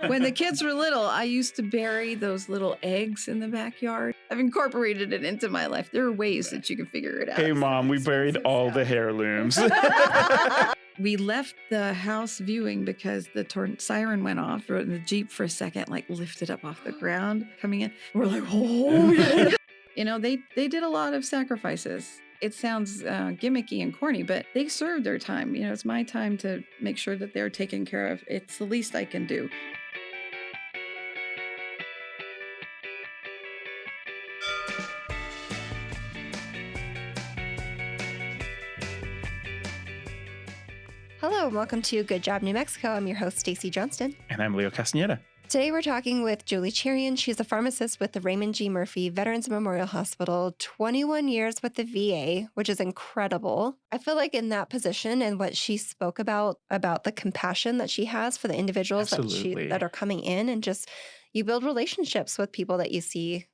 When the kids were little, I used to bury those little eggs in the backyard. I've incorporated it into my life. There are ways that you can figure it out. Hey, Mom, we buried all the heirlooms. We left the house viewing because the siren went off, or the Jeep for a second, like lifted up off the ground coming in. We're like, oh, yeah. You know, they did a lot of sacrifices. It sounds gimmicky and corny, but they served their time. You know, it's my time to make sure that they're taken care of. It's the least I can do. Hello, and welcome to Good Job New Mexico. I'm your host, Stacy Johnston. And I'm Leo Castaneda. Today we're talking with Julie Cherian. She's a pharmacist with the Raymond G. Murphy Veterans Memorial Hospital, 21 years with the VA, which is incredible. I feel like in that position and what she spoke about the compassion that she has for the individuals that are coming in, and just you build relationships with people that you see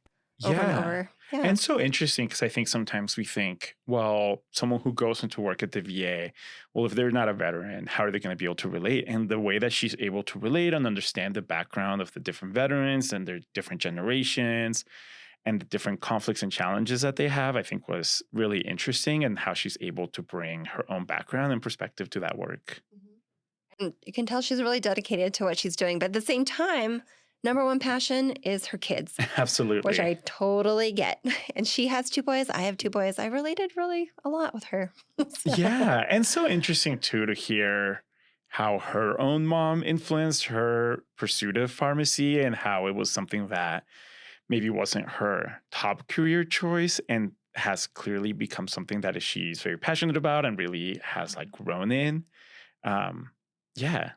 over and over. Yeah. And so interesting because I think sometimes we think, well, someone who goes into work at the VA, well, if they're not a veteran, how are they going to be able to relate? And the way that she's able to relate and understand the background of the different veterans and their different generations and the different conflicts and challenges that they have, I think was really interesting, and how she's able to bring her own background and perspective to that work. And you can tell she's really dedicated to what she's doing. But at the same time, number one passion is her kids. Absolutely. Which I totally get. And she has two boys. I have two boys. I related really a lot with her. So. Yeah. And so interesting, too, to hear how her own mom influenced her pursuit of pharmacy and how it was something that maybe wasn't her top career choice and has clearly become something that she's very passionate about and really has like grown in. Yeah.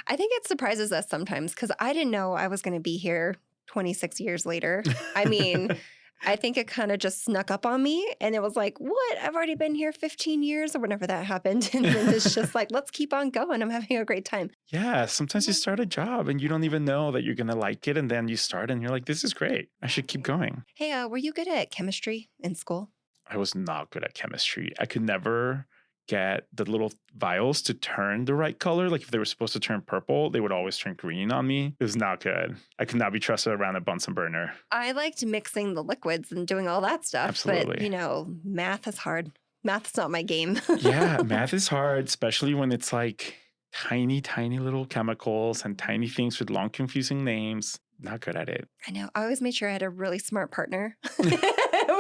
I think it surprises us sometimes because I didn't know I was going to be here 26 years later. I mean, I think it kind of just snuck up on me and it was like, what? I've already been here 15 years or whenever that happened. And then it's just like, let's keep on going. I'm having a great time. Yeah. Sometimes you start a job and you don't even know that you're going to like it. And then you start and you're like, this is great. I should keep going. Hey, were you good at chemistry in school? I was not good at chemistry. I could never get the little vials to turn the right color. Like if they were supposed to turn purple, they would always turn green on me. It was not good. I could not be trusted around a Bunsen burner. I liked mixing the liquids and doing all that stuff. Absolutely. But, math is hard. Math's not my game. Yeah, math is hard, especially when it's like tiny, tiny little chemicals and tiny things with long, confusing names. Not good at it. I know. I always made sure I had a really smart partner.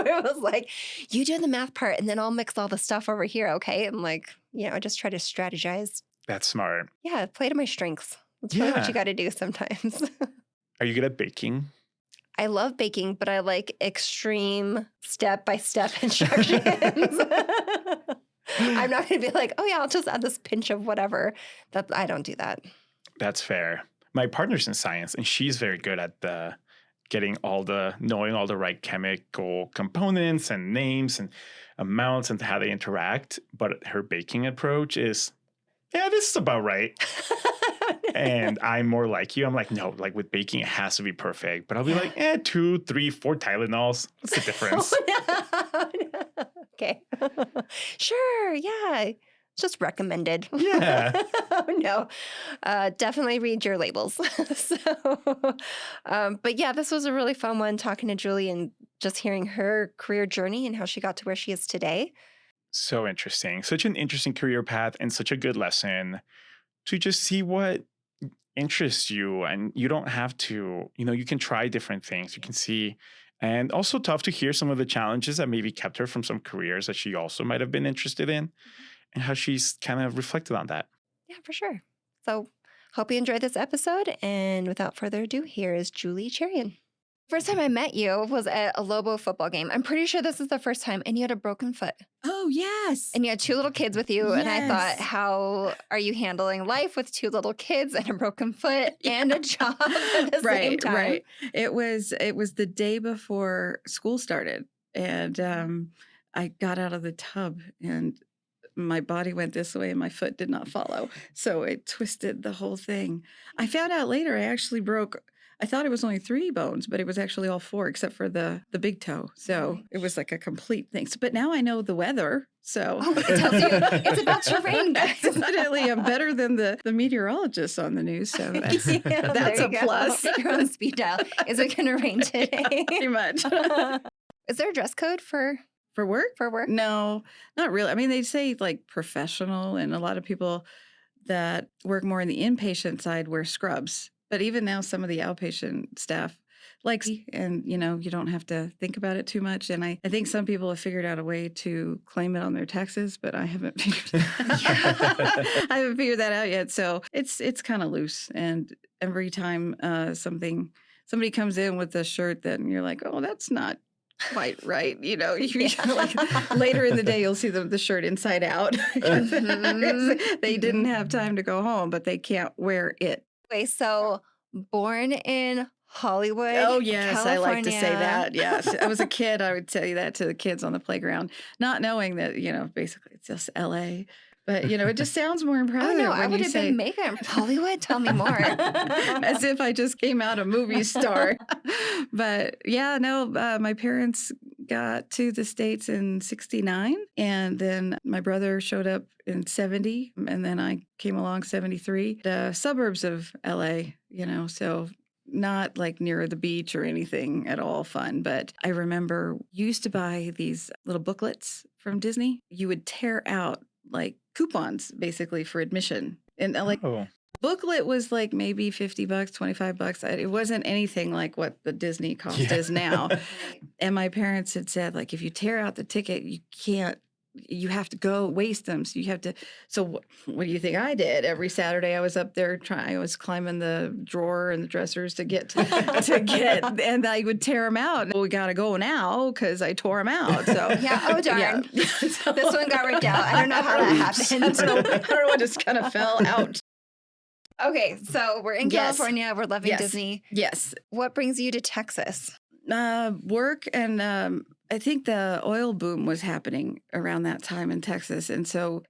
It was like, you do the math part and then I'll mix all the stuff over here, okay? And like, I just try to strategize. That's smart. Yeah, play to my strengths. That's really what you got to do sometimes. Are you good at baking? I love baking, but I like extreme step-by-step instructions. I'm not going to be like, oh yeah, I'll just add this pinch of whatever. I don't do that. That's fair. My partner's in science and she's very good at knowing all the right chemical components and names and amounts and how they interact. But her baking approach is, this is about right. And I'm more like you. I'm like, no, like with baking, it has to be perfect. But I'll be like, 2, 3, 4 Tylenols. What's the difference? No. Okay. Sure. Yeah. Just recommended. Yeah. No, definitely read your labels. But yeah, this was a really fun one talking to Julie and just hearing her career journey and how she got to where she is today. So interesting. Such an interesting career path and such a good lesson to just see what interests you. And you don't have to, you can try different things. You can see. And also tough to hear some of the challenges that maybe kept her from some careers that she also might have been interested in. And how she's kind of reflected on that. Yeah, for sure. So hope you enjoyed this episode. And without further ado, here is Julie Cherian. First time I met you was at a Lobo football game. I'm pretty sure this is the first time. And you had a broken foot. Oh, yes. And you had 2 little kids with you. Yes. And I thought, how are you handling life with 2 little kids and a broken foot and a job at the same time? Right. It was the day before school started. And I got out of the tub and my body went this way and my foot did not follow. So it twisted the whole thing. I found out later I actually broke I thought it was only 3 bones, but it was actually all 4 except for the big toe. So it was like a complete thing. So, but now I know the weather. So it tells you it's about to rain, guys. Definitely, I'm better than the meteorologists on the news. So that's a plus. You're on speed dial. Is it going to rain today? Pretty much. Is there a dress code for work? For work? No, not really. I mean, they say like professional, and a lot of people that work more in the inpatient side wear scrubs. But even now, some of the outpatient staff likes, and you don't have to think about it too much. And I think some people have figured out a way to claim it on their taxes, but I haven't figured I haven't figured that out yet. So it's kind of loose. And every time somebody comes in with a shirt, then you're like, oh, that's not quite right. Like later in the day, you'll see the shirt inside out. They didn't have time to go home, but they can't wear it. Wait, so born in Hollywood. Oh, yes. California. I like to say that. Yes. I was a kid. I would tell you that to the kids on the playground, not knowing that, basically it's just LA. But, it just sounds more impressive. Oh, no, when I would you have say been making Hollywood. Tell me more. As if I just came out a movie star. But yeah, no, my parents got to the States in 69. And then my brother showed up in 70. And then I came along 73. The suburbs of LA, so not like near the beach or anything at all fun. But I remember you used to buy these little booklets from Disney. You would tear out like coupons basically for admission. And booklet was like maybe $50, $25. It wasn't anything like what the Disney cost is now. And my parents had said, like, if you tear out the ticket, you have to go waste them. So you have to. So what do you think I did? Every Saturday I was up there I was climbing the drawer and the dressers to get, and I would tear them out. Well, we got to go now because I tore them out. So yeah. Oh, darn. Yeah. This one got ripped out. I don't know how that happened. So I don't know what just kind of fell out. Okay. So we're in California. We're loving Yes. Disney. Yes. What brings you to Texas? Work, and I think the oil boom was happening around that time in Texas. And so,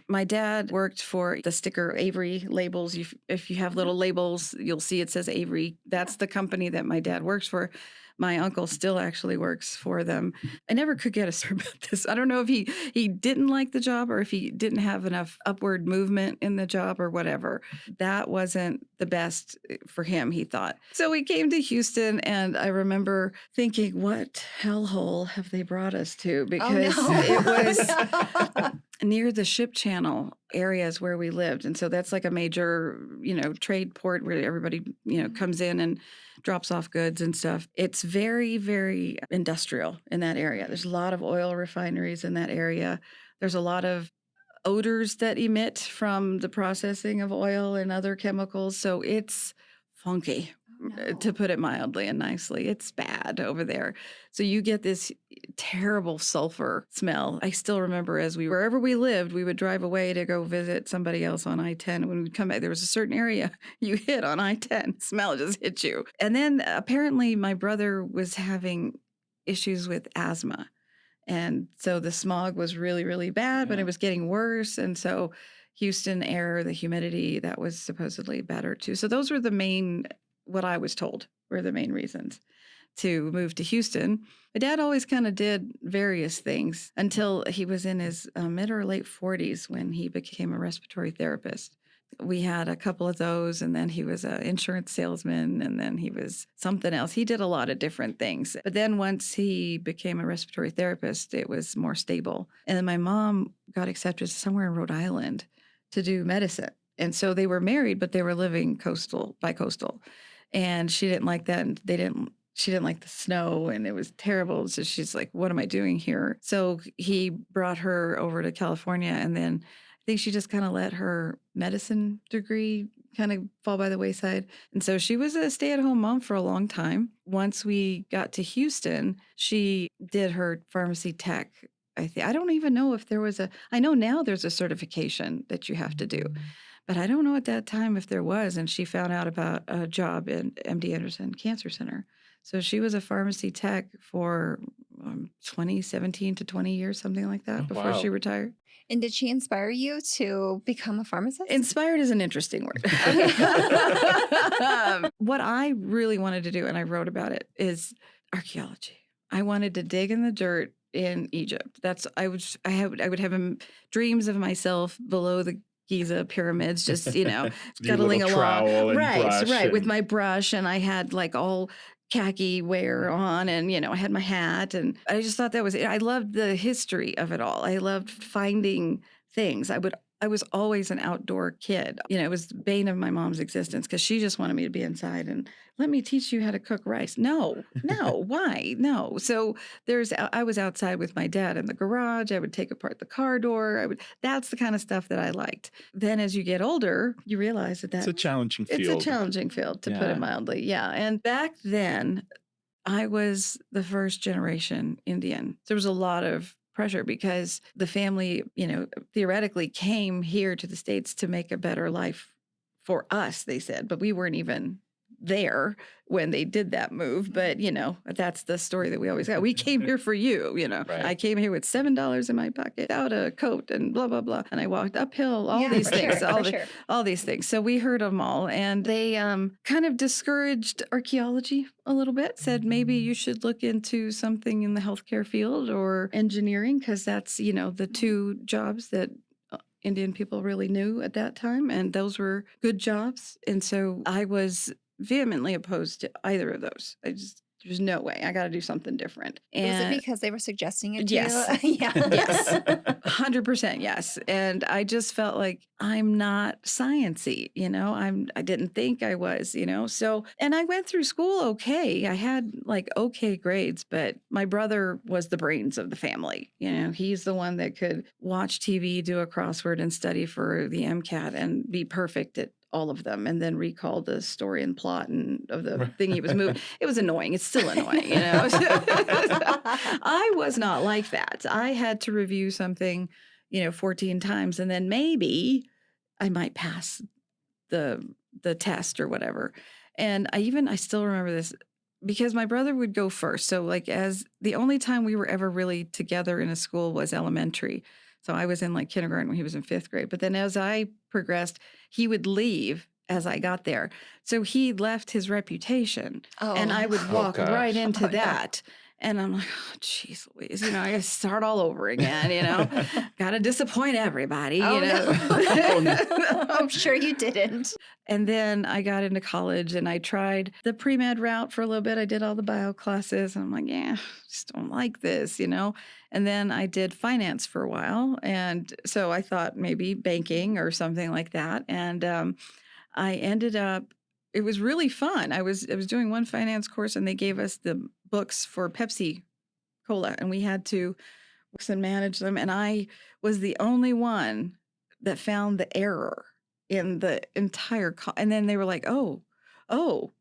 my dad worked for the sticker Avery labels. If you have little labels, you'll see it says Avery. That's the company that my dad works for. My uncle still actually works for them. I never could get a story about this. I don't know if he didn't like the job or if he didn't have enough upward movement in the job or whatever. That wasn't the best for him, he thought. So we came to Houston, and I remember thinking, what hellhole have they brought us to? Because it was near the ship channel areas where we lived. And so that's like a major, trade port where everybody, comes in and drops off goods and stuff. It's very, very industrial in that area. There's a lot of oil refineries in that area. There's a lot of odors that emit from the processing of oil and other chemicals. So it's funky, to put it mildly and nicely. It's bad over there. So you get this terrible sulfur smell. I still remember wherever we lived, we would drive away to go visit somebody else on I-10. When we'd come back, there was a certain area you hit on I-10. Smell just hit you. And then apparently my brother was having issues with asthma. And so the smog was really, really bad, but it was getting worse. And so Houston air, the humidity, that was supposedly better too. So those were what I was told were the main reasons to move to Houston. My dad always kind of did various things until he was in his mid or late 40s when he became a respiratory therapist. We had a couple of those, and then he was an insurance salesman, and then he was something else. He did a lot of different things. But then once he became a respiratory therapist, it was more stable. And then my mom got accepted somewhere in Rhode Island to do medicine. And so they were married, but they were living bi-coastal. And she didn't like that. And she didn't like the snow, and it was terrible. So she's like, what am I doing here? So he brought her over to California, and then I think she just kind of let her medicine degree kind of fall by the wayside. And so she was a stay-at-home mom for a long time. Once we got to Houston, she did her pharmacy tech. I don't even know if there was I know now there's a certification that you have to do. But I don't know at that time if there was. And she found out about a job in MD Anderson Cancer Center. So she was a pharmacy tech for 2017 to 20 years, something like that, Oh, before wow. she retired. And did she inspire you to become a pharmacist? Inspired is an interesting word. What I really wanted to do, and I wrote about it, is archaeology. I wanted to dig in the dirt in Egypt. I would have dreams of myself below the Giza pyramids, just, Your scuttling little along. trowel and Right, brush with and- my brush, and I had like all khaki wear on, and I had my hat, and I just thought that was it. I loved the history of it all. I loved finding things. I was always an outdoor kid. It was the bane of my mom's existence because she just wanted me to be inside and let me teach you how to cook rice. No, why? No. So I was outside with my dad in the garage. I would take apart the car door. That's the kind of stuff that I liked. Then as you get older, you realize that It's a challenging field. it's a challenging field, to put Yeah. it mildly. Yeah. And back then, I was the first generation Indian. There was a lot of pressure because the family, theoretically came here to the States to make a better life for us, they said, but we weren't even there when they did that move. But, that's the story that we always got. We came here for you, Right. I came here with $7 in my pocket, out a coat and blah, blah, blah. And I walked uphill, all these for things, sure. all these things. So we heard them all. And they kind of discouraged archaeology a little bit, said maybe you should look into something in the healthcare field or engineering, because that's, the two jobs that Indian people really knew at that time. And those were good jobs. And so I was vehemently opposed to either of those. There's no way. I got to do something different. Was And it because they were suggesting it to Yes. you? Yeah. Yes. 100% yes. And I just felt like I'm not science-y, I didn't think I was, so, and I went through school okay. I had like okay grades, but my brother was the brains of the family. He's the one that could watch TV, do a crossword, and study for the MCAT and be perfect at all of them, and then recall the story and plot and of the thing he was moving. It was annoying. It's still annoying, I was not like that. I had to review something, 14 times, and then maybe I might pass the test or whatever. And I still remember this because my brother would go first. So like, as the only time we were ever really together in a school was elementary. So I was in like kindergarten when he was in 5th grade. But then as I progressed, he would leave as I got there. So he left his reputation, and I would walk gosh. right into Oh, yeah. that. And I'm like, oh, geez Louise, I got to start all over again, got to disappoint everybody, Oh, Oh, no. no. I'm sure you didn't. And then I got into college and I tried the pre-med route for a little bit. I did all the bio classes. And I'm like, yeah, just don't like this, And then I did finance for a while. And so I thought maybe banking or something like that. And I ended up, it was really fun. I was doing one finance course, and they gave us the books for Pepsi Cola, and we had to books and manage them. And I was the only one that found the error in the entire and then they were like, oh,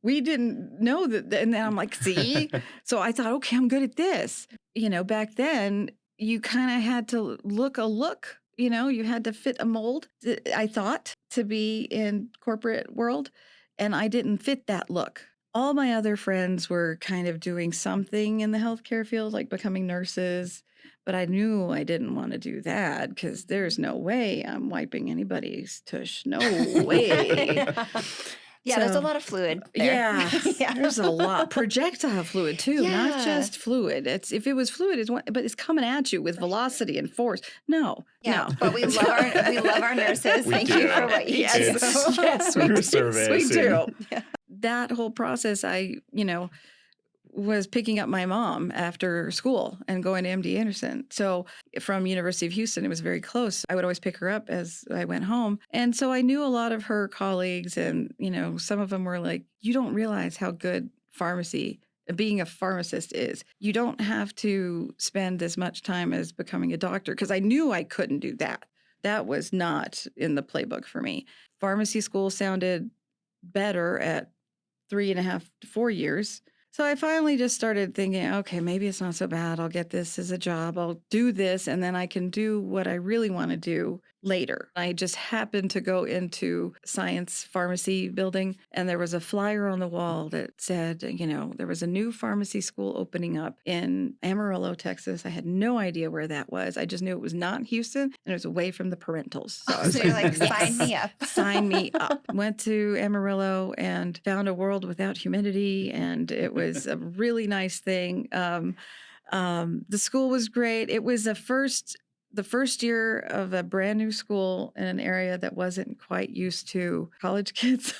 we didn't know that. And then I'm like, see? So I thought, okay, I'm good at this. Back then you kind of had to look a look, you had to fit a mold, I thought, to be in corporate world. And I didn't fit that look. All my other friends were kind of doing something in the healthcare field, like becoming nurses. But I knew I didn't want to do that because there's no way I'm wiping anybody's tush. No way. Yeah, there's a So, lot of fluid there. Yeah, there's a lot. Projectile fluid too, not Yeah. just fluid. If it was fluid, but it's coming at you with velocity and force. No, Yeah, no. but we love our nurses. We Thank do. you for what you Yes, do. yes, we Through do. service We do. and- Yeah. That whole process, I was picking up my mom after school and going to MD Anderson. So from University of Houston, it was very close. I would always pick her up as I went home. And so I knew a lot of her colleagues, and, some of them were like, you don't realize how good being a pharmacist is. You don't have to spend as much time as becoming a doctor, because I knew I couldn't do that. That was not in the playbook for me. Pharmacy school sounded better at 3.5 to 4 years. So I finally just started thinking, okay, maybe it's not so bad. I'll get this as a job. I'll do this, and then I can do what I really want to do later. I just happened to go into science pharmacy building, and there was a flyer on the wall that said, there was a new pharmacy school opening up in Amarillo, Texas. I had no idea where that was. I just knew it was not Houston, and it was away from the parentals. So I was So you're like, yes, sign me up. sign me up. Went to Amarillo and found a world without humidity, and it was a really nice thing. The school was great. It was the first year of a brand new school in an area that wasn't quite used to college kids.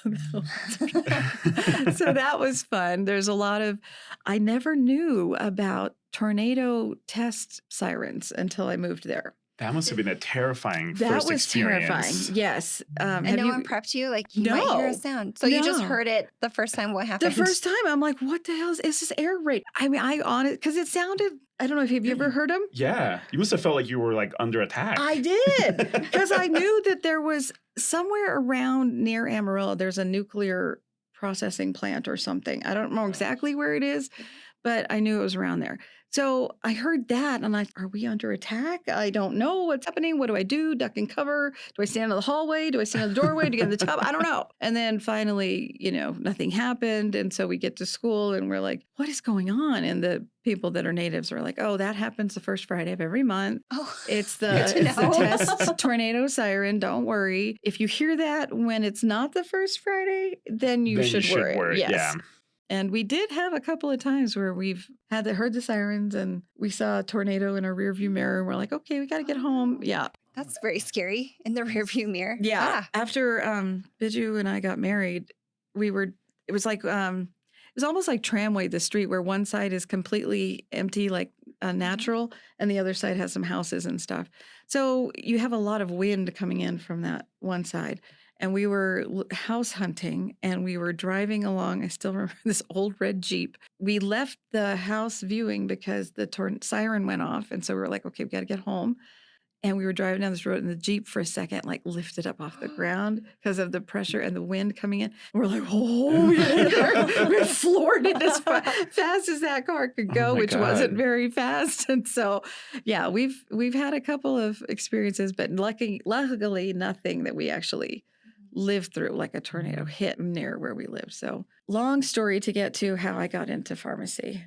So that was fun. There's a lot of, I never knew about tornado test sirens until I moved there. That must have been a terrifying That first was experience. terrifying. Yes. And have no you- one prepped you? Like, you might hear a No. sound. So you just No. heard it the first time. What The happened? first time, I'm like, what the hell is this air raid? I mean, because it sounded, I don't know if you've ever heard them. Yeah. You must have felt like you were like under attack. I did, because I knew that there was somewhere around near Amarillo, there's a nuclear processing plant or something. I don't know exactly where it is, but I knew it was around there. So I heard that, and are we under attack? I don't know what's happening. What do I do? Duck and cover? Do I stand in the hallway? Do I stand in the doorway? Do I get in the tub? I don't know. And then finally, nothing happened. And so we get to school, and we're like, what is going on? And the people that are natives are like, oh, that happens the first Friday of every month. Oh, It's Good to the know. test tornado siren. Don't worry. If you hear that when it's not the first Friday, then you should worry. Yes. Yeah. And we did have a couple of times where we've heard the sirens, and we saw a tornado in our rearview mirror, and we're like, okay, we got to get home. Yeah. that's very scary in the rearview mirror. Yeah. After Biju and I got married, it was like, it was almost like Tramway, the street where one side is completely empty, like natural, and the other side has some houses and stuff. So you have a lot of wind coming in from that one side. And we were house hunting, and we were driving along. I still remember this old red Jeep. We left the house viewing because the siren went off. And so we were like, okay, we got to get home. And we were driving down this road, and the Jeep for a second, like, lifted up off the ground because of the pressure and the wind coming in. We're like, oh, yeah. We floored it as fast as that car could go, Oh my which wasn't God. very fast. And so, yeah, we've had a couple of experiences, but luckily nothing that we actually lived through, like a tornado hit near where we live. So long story to get to how I got into pharmacy.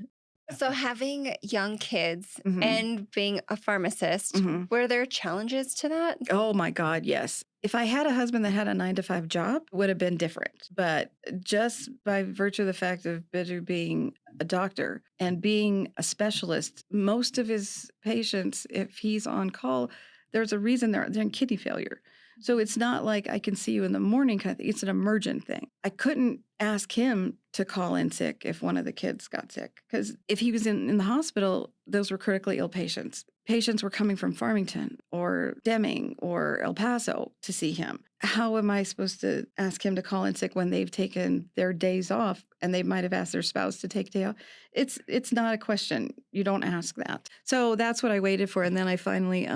So having young kids Mhm. and being a pharmacist, Mhm. were there challenges to that? Oh my God, yes. If I had a husband that had a 9-to-5 job, it would have been different. But just by virtue of the fact of Biju being a doctor and being a specialist, most of his patients, if he's on call, there's a reason they're in kidney failure. So it's not like I can see you in the morning kind of thing. It's an emergent thing. I couldn't ask him to call in sick if one of the kids got sick, because if he was in the hospital, those were critically ill patients. Patients were coming from Farmington or Deming or El Paso to see him. How am I supposed to ask him to call in sick when they've taken their days off, and they might have asked their spouse to take a day off? It's not a question. You don't ask that. So that's what I waited for. And then I finally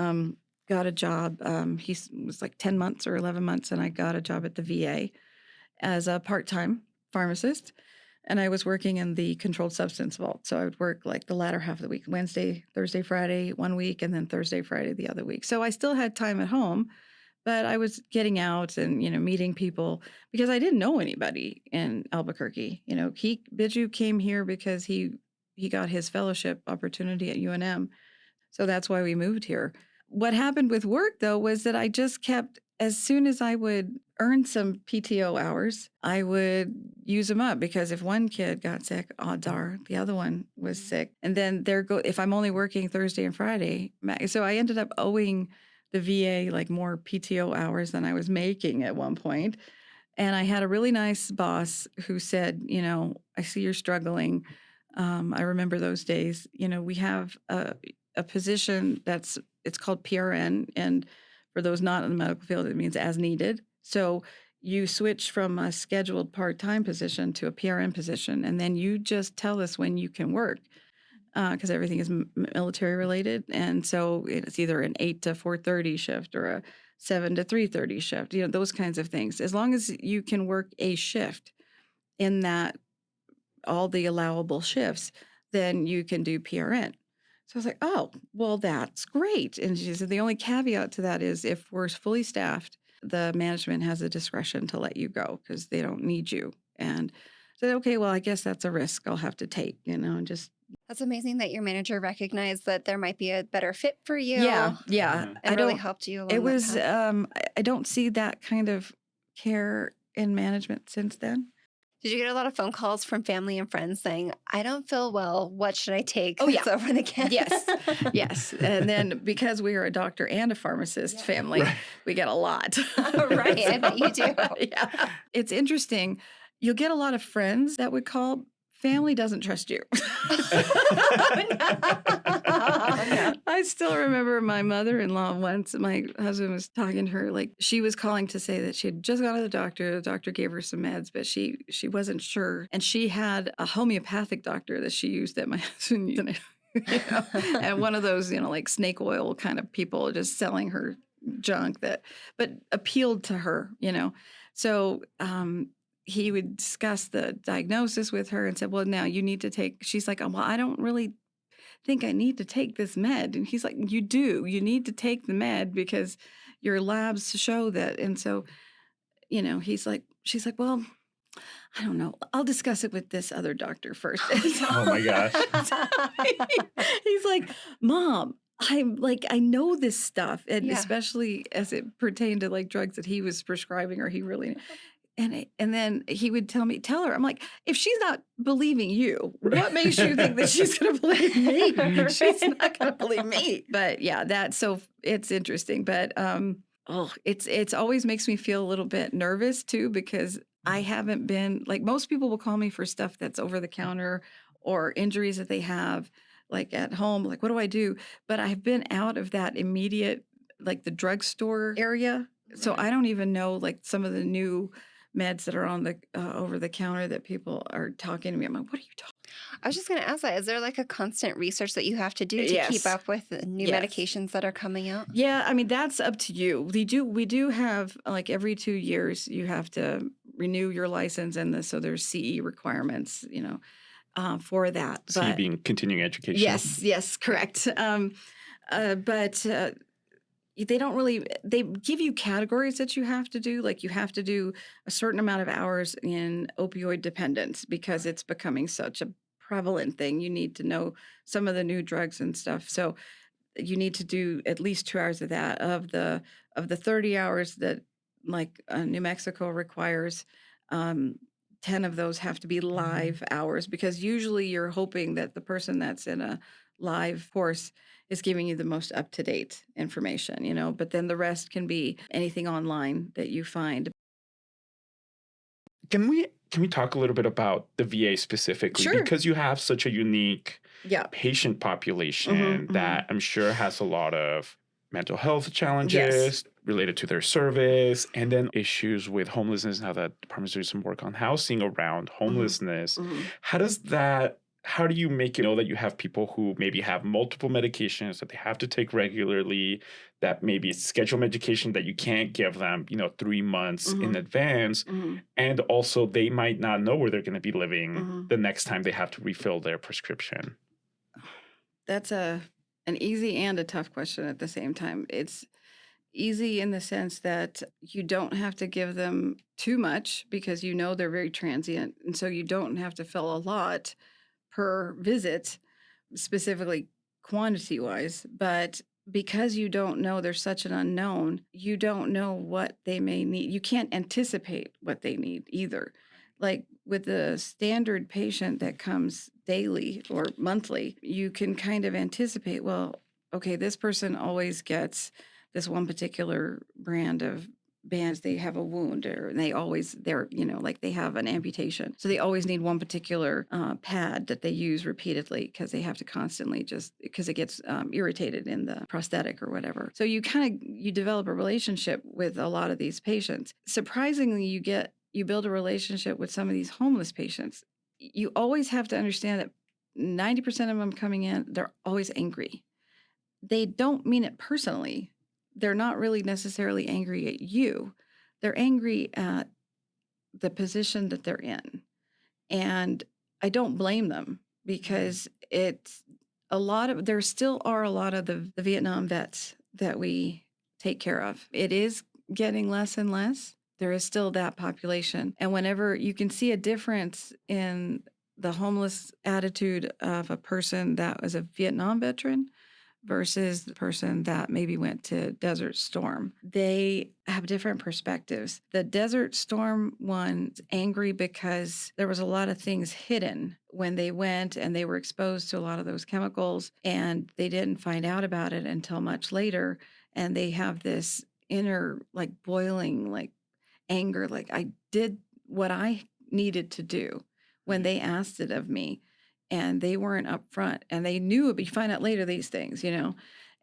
got a job. He was like 10 months or 11 months, and I got a job at the VA as a part-time pharmacist. And I was working in the controlled substance vault. So I would work like the latter half of the week, Wednesday, Thursday, Friday, one week, and then Thursday, Friday, the other week. So I still had time at home, but I was getting out and, meeting people because I didn't know anybody in Albuquerque. Biju came here because he got his fellowship opportunity at UNM. So that's why we moved here. What happened with work, though, was that I just kept, as soon as I would earn some PTO hours, I would use them up, because if one kid got sick, odds are the other one was sick. And then if I'm only working Thursday and Friday. So I ended up owing the VA like more PTO hours than I was making at one point. And I had a really nice boss who said, I see you're struggling. I remember those days. We have a position it's called PRN, and for those not in the medical field, it means as needed. So you switch from a scheduled part-time position to a PRN position, and then you just tell us when you can work, because everything is military related. And so it's either an 8 to 4:30 shift or a 7 to 3:30 shift, those kinds of things. As long as you can work a shift in that all the allowable shifts, then you can do PRN. So I was like, oh, well, that's great. And she said, the only caveat to that is if we're fully staffed, the management has a discretion to let you go because they don't need you. And I said, okay, well, I guess that's a risk I'll have to take, and just. That's amazing that your manager recognized that there might be a better fit for you. Yeah. Mhm. And I really don't, helped you along it that was, path. I don't see that kind of care in management since then. Did you get a lot of phone calls from family and friends saying, I don't feel well. What should I take? Oh, yeah. That's over the can. Yes. Yes. And then because we are a doctor and a pharmacist family, Right. we get a lot. Right, I bet you do. Yeah. It's interesting. You'll get a lot of friends that would call. Family doesn't trust you. No. I still remember my mother-in-law once, my husband was talking to her, like she was calling to say that she had just gone to the doctor. The doctor gave her some meds, but she wasn't sure. And she had a homeopathic doctor that she used that my husband used. And one of those, like snake oil kind of people just selling her junk but appealed to her, So he would discuss the diagnosis with her and said, well, now you need to take, she's like, well, I don't really think I need to take this med. And he's like, you do, you need to take the med because your labs show that. And so, she's like, well, I don't know. I'll discuss it with this other doctor first. Oh my gosh. He's like, Mom, I know this stuff. And Yeah. especially as it pertained to like drugs that he was prescribing or he really, and then he would tell her, I'm like, if she's not believing you, what makes you think that she's going to believe me? She's not going to believe me. But yeah, so it's interesting. But it's always makes me feel a little bit nervous too, because I haven't been, like most people will call me for stuff that's over the counter or injuries that they have like at home, like what do I do? But I've been out of that immediate, like the drugstore area. So I don't even know like some of the new meds that are on the over the counter that people are talking to me. I'm like, what are you talking? I was just going to ask that. Is there like a constant research that you have to do to Yes. keep up with the new Yes. medications that are coming out? Yeah, I mean that's up to you. We do have like every 2 years you have to renew your license, and so there's CE requirements, for that. So you being continuing education. Yes, correct. But they don't really, they give you categories that you have to do. Like you have to do a certain amount of hours in opioid dependence because it's becoming such a prevalent thing. You need to know some of the new drugs and stuff. So you need to do at least 2 hours of that. Of the 30 hours that like New Mexico requires, 10 of those have to be live hours because usually you're hoping that the person that's in a live course is giving you the most up-to-date information, but then the rest can be anything online that you find. Can we talk a little bit about the VA specifically? Sure. Because you have such a unique Yeah. patient population Mhm, that I'm sure has a lot of mental health challenges related to their service, and then issues with homelessness. Now that the department's doing some work on housing around homelessness. Mhm. How do you make it know that you have people who maybe have multiple medications that they have to take regularly, that maybe it's scheduled medication that you can't give them, 3 months in Mhm. advance, Mhm. and also they might not know where they're going to be living Mhm. the next time they have to refill their prescription? That's an easy and a tough question at the same time. It's easy in the sense that you don't have to give them too much because they're very transient. And so you don't have to fill a lot per visit, specifically quantity wise. But because you don't know, there's such an unknown, you don't know what they may need. You can't anticipate what they need either. Like with the standard patient that comes daily or monthly, you can kind of anticipate, well, okay, this person always gets this one particular brand of bands. They have a wound or like they have an amputation. So they always need one particular pad that they use repeatedly because they have to constantly because it gets irritated in the prosthetic or whatever. So you develop a relationship with a lot of these patients. Surprisingly, you build a relationship with some of these homeless patients. You always have to understand that 90% of them coming in, they're always angry. They don't mean it personally. They're not really necessarily angry at you. They're angry at the position that they're in. And I don't blame them because there still are a lot of the Vietnam vets that we take care of. It is getting less and less. There is still that population. And whenever you can see a difference in the homeless attitude of a person that was a Vietnam veteran versus the person that maybe went to Desert Storm. They have different perspectives. The Desert Storm one's angry because there was a lot of things hidden when they went and they were exposed to a lot of those chemicals, and they didn't find out about it until much later. And they have this inner like boiling like anger, like I did what I needed to do when they asked it of me. And they weren't upfront, and they knew you find out later these things,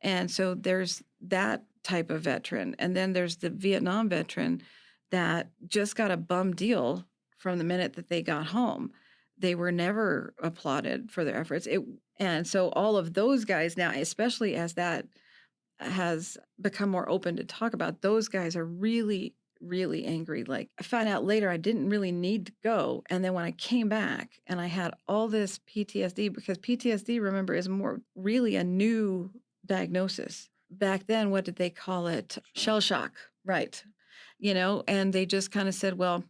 And so there's that type of veteran. And then there's the Vietnam veteran that just got a bum deal from the minute that they got home. They were never applauded for their efforts. And so all of those guys now, especially as that has become more open to talk about, those guys are really, really angry. Like I found out later I didn't really need to go. And then when I came back and I had all this PTSD, because PTSD, remember, is more really a new diagnosis. Back then, what did they call it? Shell shock. Right. And they just kind of said, well,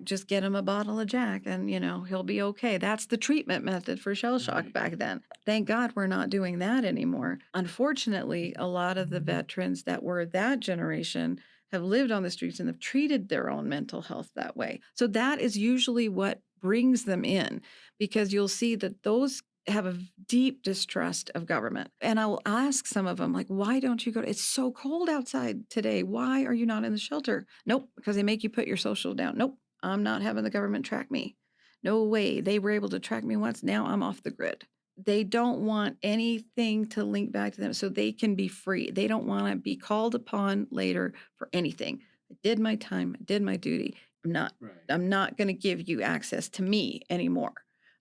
just get him a bottle of Jack and, he'll be okay. That's the treatment method for shell shock back then. Thank God we're not doing that anymore. Unfortunately, a lot of the veterans that were that generation have lived on the streets and have treated their own mental health that way. So that is usually what brings them in, because you'll see that those have a deep distrust of government. And I will ask some of them, like, why don't you go? It's so cold outside today. Why are you not in the shelter? Nope, because they make you put your social down. Nope, I'm not having the government track me. No way. They were able to track me once. Now I'm off the grid. They don't want anything to link back to them so they can be free. They don't want to be called upon later for anything. I did my time. I did my duty. I'm not going to give you access to me anymore.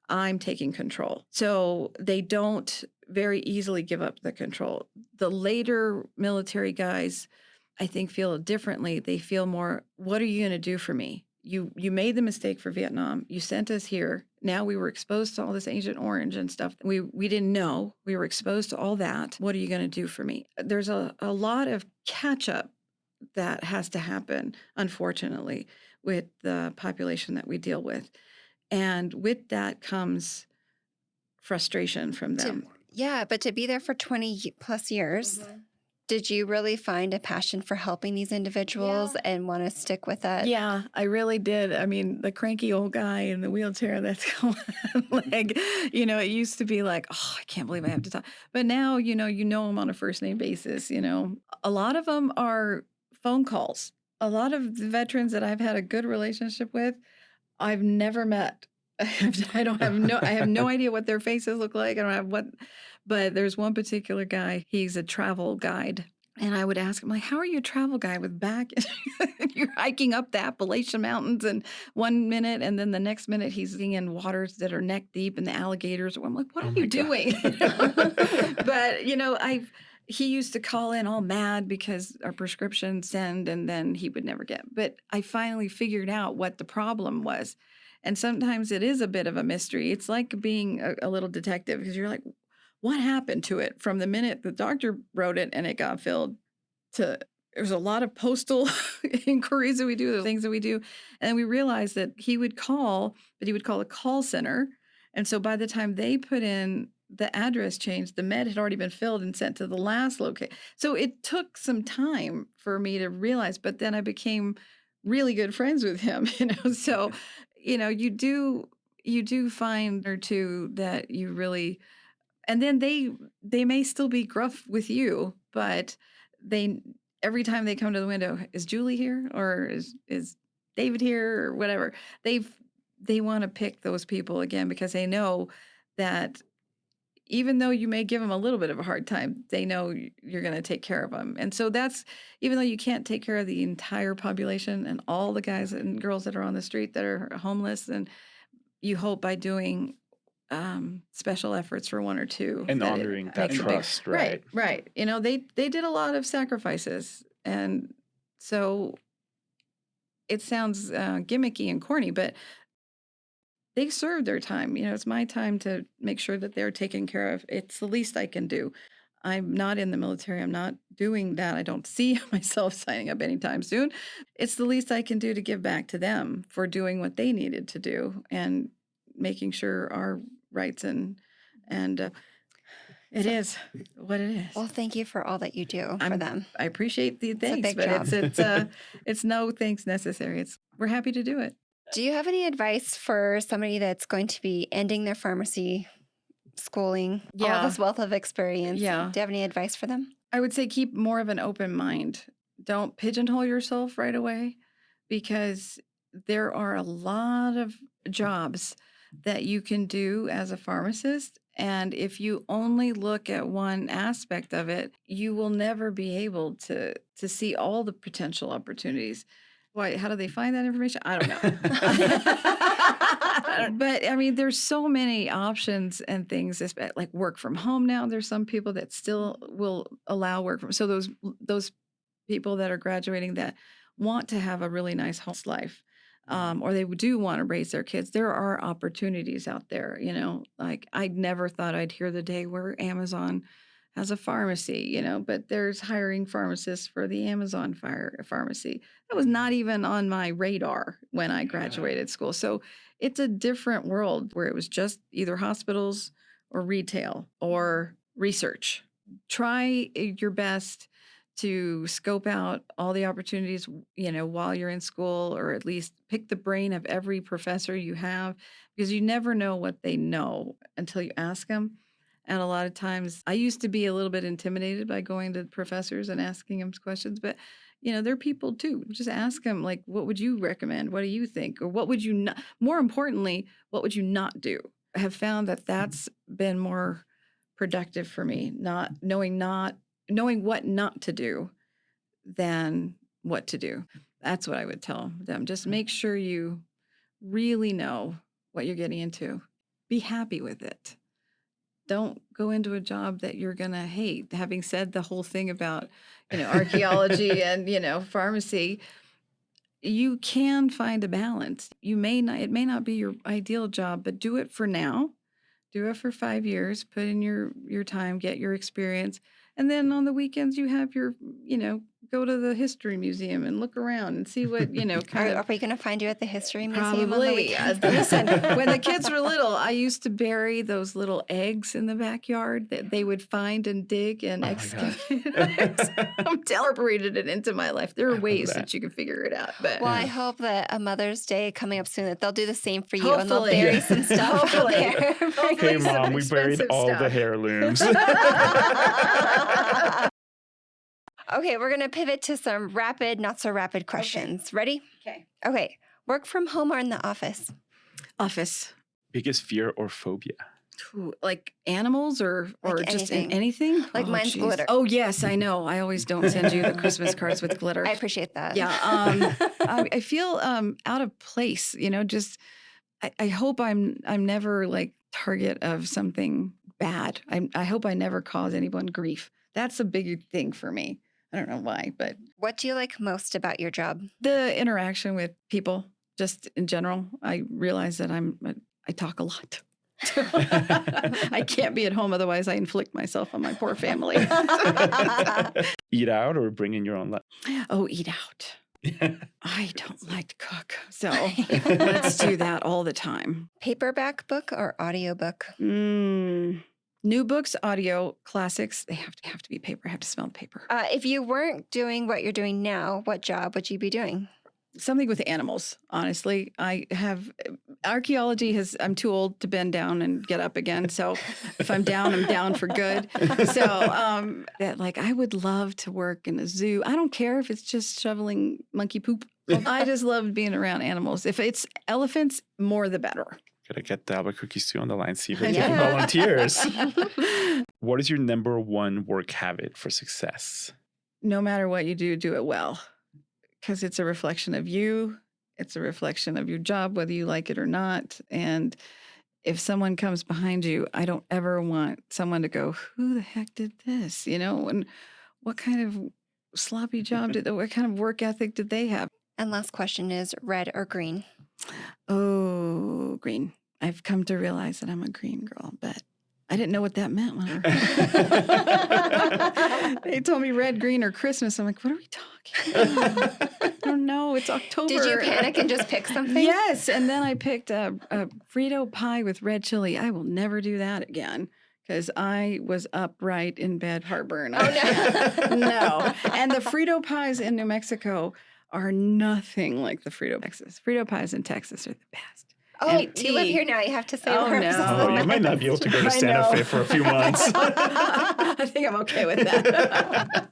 I'm taking control. So they don't very easily give up the control. The later military guys, I think, feel differently. They feel more, what are you going to do for me? You made the mistake for Vietnam. You sent us here. Now we were exposed to all this Agent Orange and stuff. We didn't know. We were exposed to all that. What are you going to do for me? There's a lot of catch up that has to happen, unfortunately, with the population that we deal with. And with that comes frustration from them. But to be there for 20 plus years, did you really find a passion for helping these individuals and want to stick with that? Yeah, I really did. I mean, the cranky old guy in the wheelchair that's going like, it used to be like, oh, I can't believe I have to talk. But now, you know them on a first name basis, A lot of them are phone calls. A lot of the veterans that I've had a good relationship with, I've never met. I have no idea what their faces look like. I don't have but there's one particular guy, he's a travel guide. And I would ask him, like, how are you a travel guide with back? You're hiking up the Appalachian Mountains and 1 minute, and then the next minute he's in waters that are neck deep and the alligators. I'm like, what are you doing? But, he used to call in all mad because our prescriptions send, and then he would never get. But I finally figured out what the problem was. And sometimes it is a bit of a mystery. It's like being a little detective, because you're like, what happened to it from the minute the doctor wrote it and it got filled to there's a lot of postal inquiries that we do, the things that we do. And we realized that he would call, but he would call a call center. And so by the time they put in the address change, the med had already been filled and sent to the last location. So it took some time for me to realize, but then I became really good friends with him, So, you do find or two that you really, and then they may still be gruff with you, but every time they come to the window, is Julie here or is David here or whatever? They want to pick those people again, because they know that even though you may give them a little bit of a hard time, they know you're going to take care of them. And so that's, even though you can't take care of the entire population and all the guys and girls that are on the street that are homeless, and you hope by doing special efforts for one or two. And honoring that trust, right? Right. They did a lot of sacrifices. And so it sounds gimmicky and corny, but they serve their time. It's my time to make sure that they're taken care of. It's the least I can do. I'm not in the military. I'm not doing that. I don't see myself signing up anytime soon. It's the least I can do to give back to them for doing what they needed to do and making sure our rights and it is what it is. Well, thank you for all that you do for them. I appreciate the thanks, big but job. it's no thanks necessary. We're happy to do it. Do you have any advice for somebody that's going to be ending their pharmacy schooling, all this wealth of experience? Yeah. Do you have any advice for them? I would say keep more of an open mind. Don't pigeonhole yourself right away, because there are a lot of jobs that you can do as a pharmacist. And if you only look at one aspect of it, you will never be able to see all the potential opportunities. Why? How do they find that information? I don't know. But I mean, there's so many options and things, like work from home now. There's some people that still will allow work from. So those people that are graduating that want to have a really nice home life, or they do want to raise their kids, there are opportunities out there. Like I never thought I'd hear the day where Amazon has a pharmacy, but there's hiring pharmacists for the Amazon pharmacy. That was not even on my radar when I graduated school. So it's a different world where it was just either hospitals or retail or research. Try your best to scope out all the opportunities, while you're in school, or at least pick the brain of every professor you have, because you never know what they know until you ask them. And a lot of times I used to be a little bit intimidated by going to professors and asking them questions, but they're people too. Just ask them, like, what would you recommend? What do you think? Or what would you not, more importantly, what would you not do? I have found that that's been more productive for me, knowing what not to do than what to do. That's what I would tell them. Just make sure you really know what you're getting into. Be happy with it. Don't go into a job that you're going to hate. Having said the whole thing about, archaeology and, pharmacy, you can find a balance. It may not be your ideal job, but do it for now. Do it for 5 years, put in your time, get your experience. And then on the weekends, you have your, go to the history museum and look around and see what, Are we going to find you at the history museum on the Probably. weekend? Listen, when the kids were little, I used to bury those little eggs in the backyard that they would find and dig and excavate. I'm incorporated it into my life. There are ways that you can figure it out. But Well, I hope that a Mother's Day coming up soon, that they'll do the same for you and they'll Hopefully. bury some stuff out there. Hey, Mom, we buried all the heirlooms. Okay, we're going to pivot to some rapid, not so rapid questions. Ready? Okay. Work from home or in the office? Office. Biggest fear or phobia? Ooh, like animals or Like just anything. anything? Like mine's geez. glitter. Oh, yes, I know. I always don't send you the Christmas cards with glitter. I appreciate that. Yeah. I feel out of place, just I hope I'm never like target of something bad. I hope I never cause anyone grief. That's a big thing for me. I don't know why, but What do you like most about your job? the interaction with people, just in general. I realize that I talk a lot. I can't be at home, otherwise I inflict myself on my poor family. Eat out or bring in your own lunch? Oh, eat out. I don't like to cook, so let's do that all the time. Paperback book or audiobook? New books, audio, classics, they have to be paper. I have to smell the paper. If you weren't doing what you're doing now, what job would you be doing? Something with animals, honestly. Archaeology I'm too old to bend down and get up again. So if I'm down for good. So I would love to work in a zoo. I don't care if it's just shoveling monkey poop. I just love being around animals. If it's elephants, more the better. Gotta get the Albuquerque Zoo on the line, see if they take volunteers. What is your number one work habit for success? No matter what you do, do it well. Because it's a reflection of you. It's a reflection of your job, whether you like it or not. And if someone comes behind you, I don't ever want someone to go, who the heck did this? And what kind of sloppy job what kind of work ethic did they have? And last question is red or green? Oh, green. I've come to realize that I'm a green girl, but I didn't know what that meant when they told me red, green, or Christmas. I'm like, what are we talking about? I don't know. It's October. Did you panic and just pick something? Yes. And then I picked a Frito pie with red chili. I will never do that again because I was upright in bed heartburn. Oh, no. No. And the Frito pies in New Mexico are nothing like the Frito Texas. Frito pies in Texas are the best. Oh, And you live tea. here now. You have to say Oh, words. no. Oh, you might not be able to go to I Santa know. Fe for a few months. I think I'm okay with that.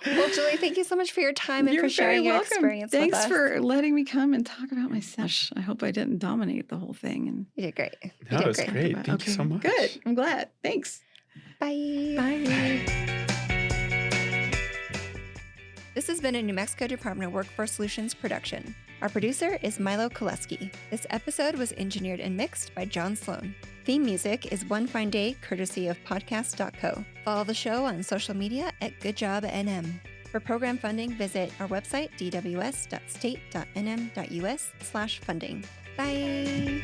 Well, Julie, thank you so much for your time and You're for sharing very your welcome. experience Thanks with us. for letting me come and talk about myself. I hope I didn't dominate the whole thing. And You did great. You No, did it's great. great. Thank you so much. Good. I'm glad. Thanks. Bye. Bye. This has been a New Mexico Department of Workforce Solutions production. Our producer is Milo Koleski. This episode was engineered and mixed by John Sloan. Theme music is One Fine Day, courtesy of podcast.co. Follow the show on social media at GoodJobNM. For program funding, visit our website, dws.state.nm.us/funding. Bye!